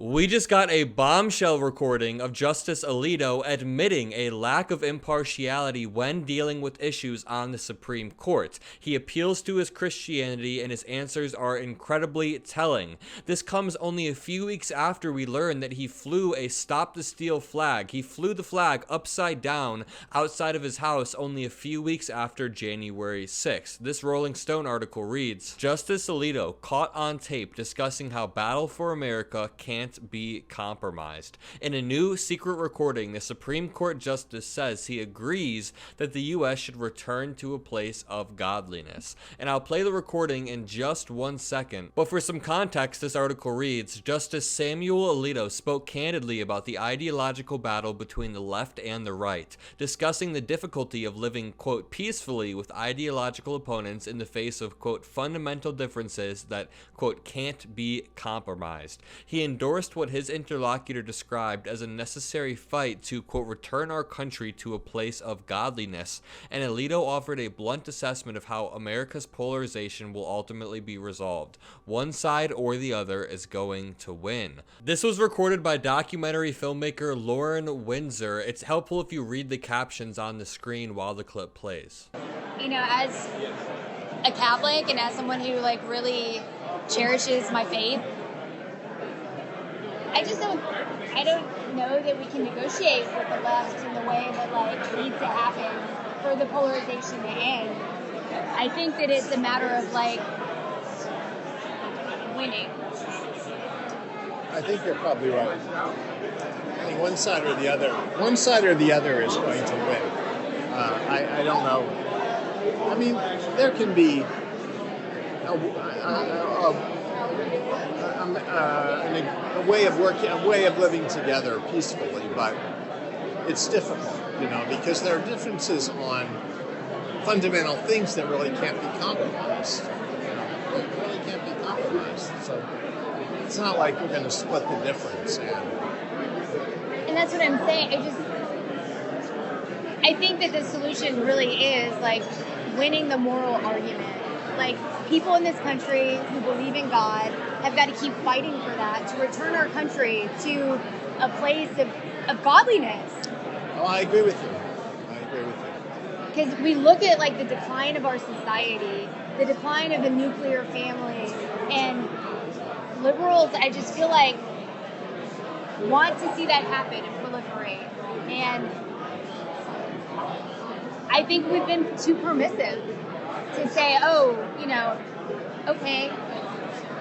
We just got a bombshell recording of Justice Alito admitting a lack of impartiality when dealing with issues on the Supreme Court. He appeals to his Christianity and his answers are incredibly telling. This comes only a few weeks after we learned that he flew a Stop the Steal flag. He flew the flag upside down outside of his house only a few weeks after January 6th. This Rolling Stone article reads, Justice Alito caught on tape discussing how Battle for America can't be compromised. In a new secret recording, the Supreme Court Justice says he agrees that the U.S. should return to a place of godliness. And I'll play the recording in just 1 second. But for some context, this article reads, Justice Samuel Alito spoke candidly about the ideological battle between the left and the right, discussing the difficulty of living, quote, peacefully with ideological opponents in the face of, quote, fundamental differences that, quote, can't be compromised. He endorsed what his interlocutor described as a necessary fight to, quote, return our country to a place of godliness, and Alito offered a blunt assessment of how America's polarization will ultimately be resolved. One side or the other is going to win. This was recorded by documentary filmmaker Lauren Windsor. It's helpful if you read the captions on the screen while the clip plays. You know, as a Catholic and as someone who really cherishes my faith, I don't know that we can negotiate with the left in the way that needs to happen for the polarization to end. I think that it's a matter of winning. I think you're probably right. I think one side or the other is going to win. I don't know. I mean, there can be a way of working, a way of living together peacefully, but it's difficult, because there are differences on fundamental things that really can't be compromised. Really can't be compromised. So it's not like we're going to split the difference. And that's what I'm saying. I think that the solution really is winning the moral argument. People in this country who believe in God have got to keep fighting for that, to return our country to a place of godliness. Oh, I agree with you. Because we look at the decline of our society, the decline of the nuclear family, and liberals, I just feel want to see that happen and proliferate. And I think we've been too permissive to say, okay,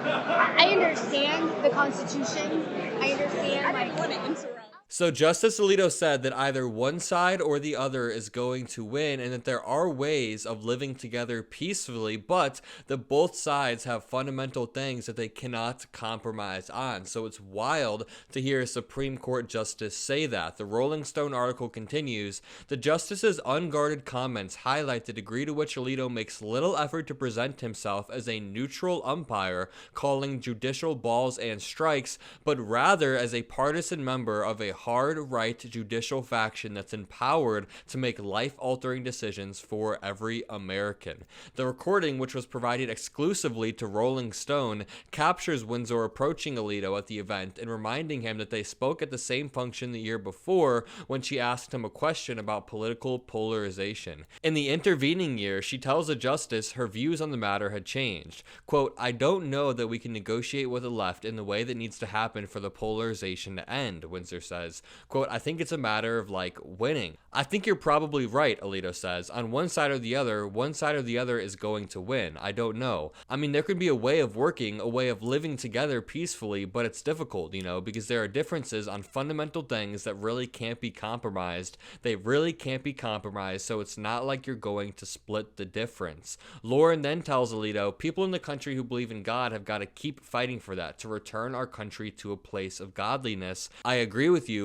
I understand the Constitution. I understand. I didn't want to interrupt. So Justice Alito said that either one side or the other is going to win, and that there are ways of living together peacefully, but that both sides have fundamental things that they cannot compromise on. So it's wild to hear a Supreme Court justice say that. The Rolling Stone article continues, the justice's unguarded comments highlight the degree to which Alito makes little effort to present himself as a neutral umpire calling judicial balls and strikes, but rather as a partisan member of a hard-right judicial faction that's empowered to make life-altering decisions for every American. The recording, which was provided exclusively to Rolling Stone, captures Windsor approaching Alito at the event and reminding him that they spoke at the same function the year before when she asked him a question about political polarization. In the intervening year, she tells the justice her views on the matter had changed. Quote, I don't know that we can negotiate with the left in the way that needs to happen for the polarization to end, Windsor says. Quote, I think it's a matter of winning. I think you're probably right, Alito says. On one side or the other is going to win. I don't know. I mean, there could be a way of working, a way of living together peacefully, but it's difficult, because there are differences on fundamental things that really can't be compromised. They really can't be compromised, so it's not like you're going to split the difference. Lauren then tells Alito, people in the country who believe in God have got to keep fighting for that, to return our country to a place of godliness. I agree with you,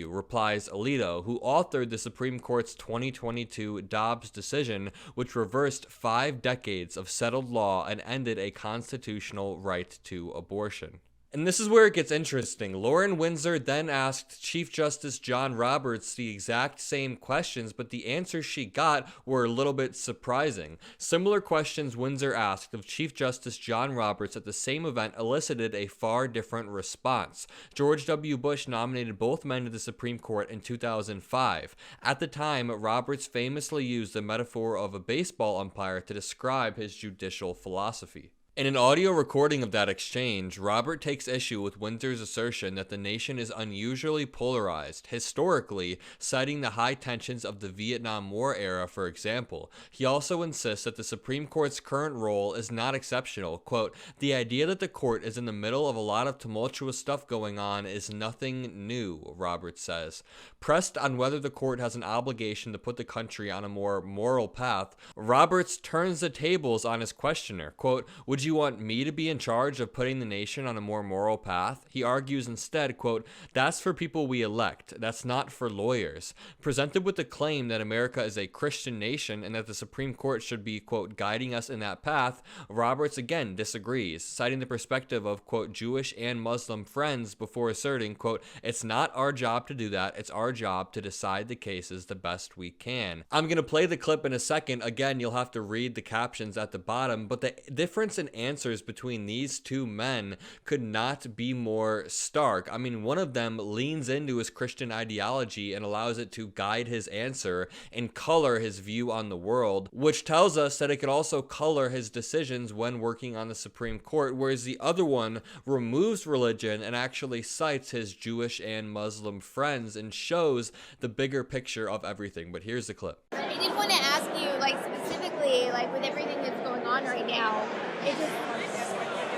replies Alito, who authored the Supreme Court's 2022 Dobbs decision, which reversed 5 decades of settled law and ended a constitutional right to abortion. And this is where it gets interesting. Lauren Windsor then asked Chief Justice John Roberts the exact same questions, but the answers she got were a little bit surprising. Similar questions Windsor asked of Chief Justice John Roberts at the same event elicited a far different response. George W. Bush nominated both men to the Supreme Court in 2005. At the time, Roberts famously used the metaphor of a baseball umpire to describe his judicial philosophy. In an audio recording of that exchange, Robert takes issue with Windsor's assertion that the nation is unusually polarized, historically, citing the high tensions of the Vietnam War era, for example. He also insists that the Supreme Court's current role is not exceptional. Quote, "The idea that the court is in the middle of a lot of tumultuous stuff going on is nothing new," Roberts says. Pressed on whether the court has an obligation to put the country on a more moral path, Roberts turns the tables on his questioner. Quote, "Would you want me to be in charge of putting the nation on a more moral path?" He argues instead, quote, "That's for people we elect. That's not for lawyers." Presented with the claim that America is a Christian nation and that the Supreme Court should be, quote, "guiding us in that path," Roberts again disagrees, citing the perspective of, quote, "Jewish and Muslim friends," before asserting, quote, "It's not our job to do that. It's our job to decide the cases the best we can." I'm going to play the clip in a second. Again, you'll have to read the captions at the bottom, but the difference in answers between these two men could not be more stark. I mean, one of them leans into his Christian ideology and allows it to guide his answer and color his view on the world, which tells us that it could also color his decisions when working on the Supreme Court, whereas the other one removes religion and actually cites his Jewish and Muslim friends and shows the bigger picture of everything. But here's the clip. I did want to ask you, like, specifically, like, with everything that's going on right now, it just,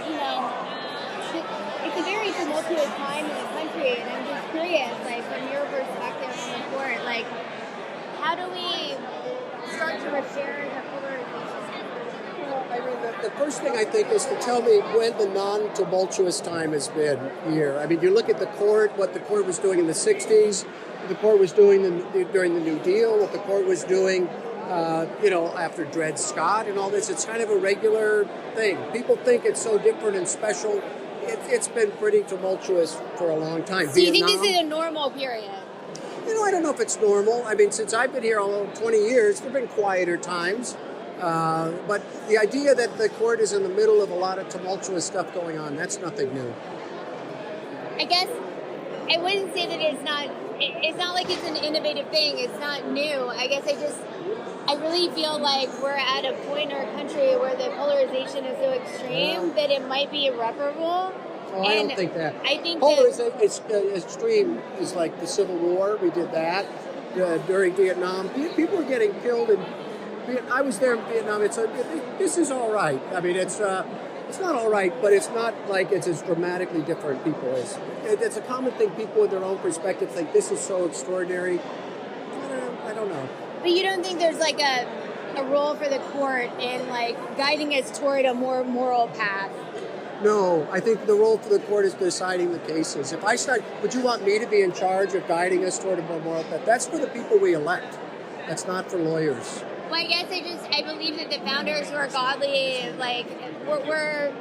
you know, it's a very tumultuous time in the country, and I'm just curious, like, from your perspective on the court, like, how do we start to repair the polarization? Well, I mean, the first thing I think is to tell me when the non-tumultuous time has been here. I mean, you look at the court, what the court was doing in the 60s, what the court was doing during the New Deal, what the court was doing after Dred Scott and all this. It's kind of a regular thing. People think it's so different and special. It's been pretty tumultuous for a long time. So you think this is a normal period? I don't know if it's normal. I mean, since I've been here 20 years, there have been quieter times. But the idea that the court is in the middle of a lot of tumultuous stuff going on, that's nothing new. I guess I wouldn't say that it's not like it's an innovative thing. It's not new. I guess I really feel like we're at a point in our country where the polarization is so extreme that it might be irreparable. Oh, I don't think that. I think polarization is extreme is like the Civil War. We did that during Vietnam. People were getting killed in Vietnam. I was there in Vietnam. This is all right. I mean, it's not all right, but it's not like it's as dramatically different. It's a common thing. People with their own perspective think this is so extraordinary. I don't know. But you don't think there's like a role for the court in like guiding us toward a more moral path? No, I think the role for the court is deciding the cases. If I start, would you want me to be in charge of guiding us toward a more moral path? That's for the people we elect. That's not for lawyers. Well, I guess I believe that the founders were godly, like we're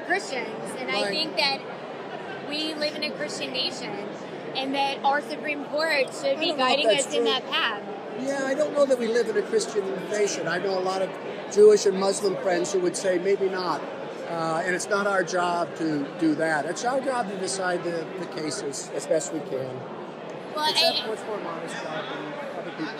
Christians, and right. I think that we live in a Christian nation, and that our Supreme Court should be guiding us in that path. Yeah, I don't know that we live in a Christian nation. I know a lot of Jewish and Muslim friends who would say maybe not. And it's not our job to do that. It's our job to decide the cases as best we can. Well, it's a much more modest job than other people.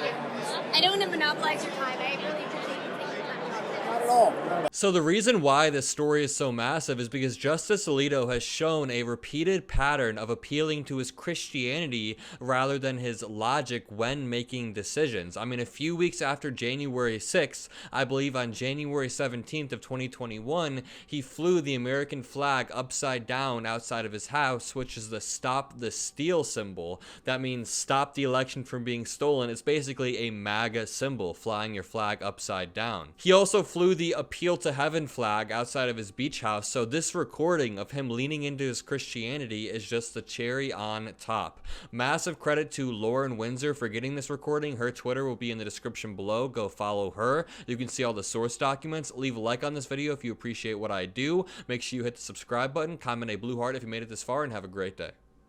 I don't want to monopolize your time. I really appreciate you taking your time. Not at all. So the reason why this story is so massive is because Justice Alito has shown a repeated pattern of appealing to his Christianity rather than his logic when making decisions. I mean, a few weeks after January 6th, I believe on January 17th of 2021, he flew the American flag upside down outside of his house, which is the Stop the Steal symbol. That means stop the election from being stolen. It's basically a MAGA symbol, flying your flag upside down. He also flew the appeal to heaven flag outside of his beach house. So this recording of him leaning into his Christianity is just the cherry on top. Massive credit to Lauren Windsor for getting this recording. Her Twitter will be in the description below. Go follow her. You can see all the source documents. Leave a like on this video if you appreciate what I do. Make sure you hit the subscribe button, comment a blue heart if you made it this far, and have a great day.